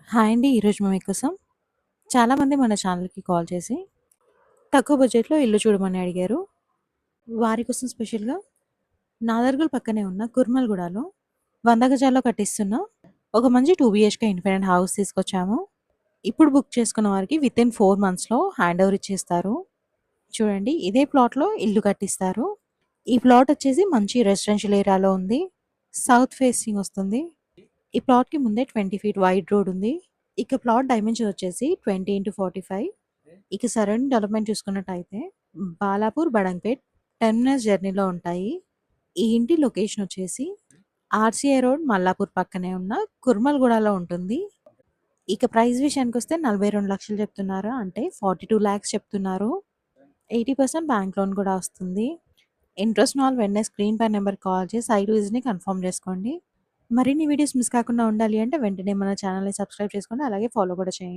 Hi అండి. ఈరోజు మేము మీకోసం చాలామంది మన ఛానల్‌కి కాల్ చేసి తక్కువ బడ్జెట్‌లో ఇల్లు చూడమని అడిగారు. వారి కోసం స్పెషల్‌గా నాదర్గుల్ పక్కనే ఉన్న కుర్మల్‌గూడలో 100 గజాల్లో కట్టిస్తున్న ఒక మంచి 2 బీహెచ్‌కే ఇండిపెండెంట్ హౌస్ తీసుకొచ్చాము. ఇప్పుడు బుక్ చేసుకున్న వారికి వితిన్ 4 మంత్స్‌లో హ్యాండ్ ఓవర్ ఇచ్చేస్తారు. చూడండి, ఇదే ప్లాట్‌లో ఇల్లు కట్టిస్తారు. ఈ ప్లాట్ వచ్చేసి మంచి రెసిడెన్షియల్ ఏరియాలో ఉంది. సౌత్ ఫేసింగ్ వస్తుంది. ఈ ప్లాట్‌కి ముందే 20 ఫీట్ వైడ్ రోడ్ ఉంది. ఇక ప్లాట్ డైమెన్షన్ వచ్చేసి 20x45. ఇక సరౌండింగ్ డెవలప్మెంట్ చూసుకున్నట్టయితే బాలాపూర్, బడంగ్పేట్ 10 మినిట్స్ జర్నీలో ఉంటాయి. ఈ ఇంటి లొకేషన్ వచ్చేసి ఆర్సీఐ రోడ్, మల్లాపూర్ పక్కనే ఉన్న కుర్మల్గూడలో ఉంటుంది. ఇక ప్రైస్ విషయానికి వస్తే 42 లక్షలు చెప్తున్నారు, అంటే 42 ల్యాక్స్ చెప్తున్నారు. 80% బ్యాంక్ లోన్ కూడా వస్తుంది. ఇంట్రెస్ట్ ఉన్న వాళ్ళు వెంటనే స్క్రీన్ పై నెంబర్ కాల్ చేసి సైట్ విజిట్ని కన్ఫర్మ్ చేసుకోండి. మరిన్ని వీడియోస్ మిస్ కాకుండా ఉండాలి అంటే వెంటనే మన ఛానల్ని సబ్స్క్రైబ్ చేసుకోండి, అలాగే ఫాలో కూడా చేయండి.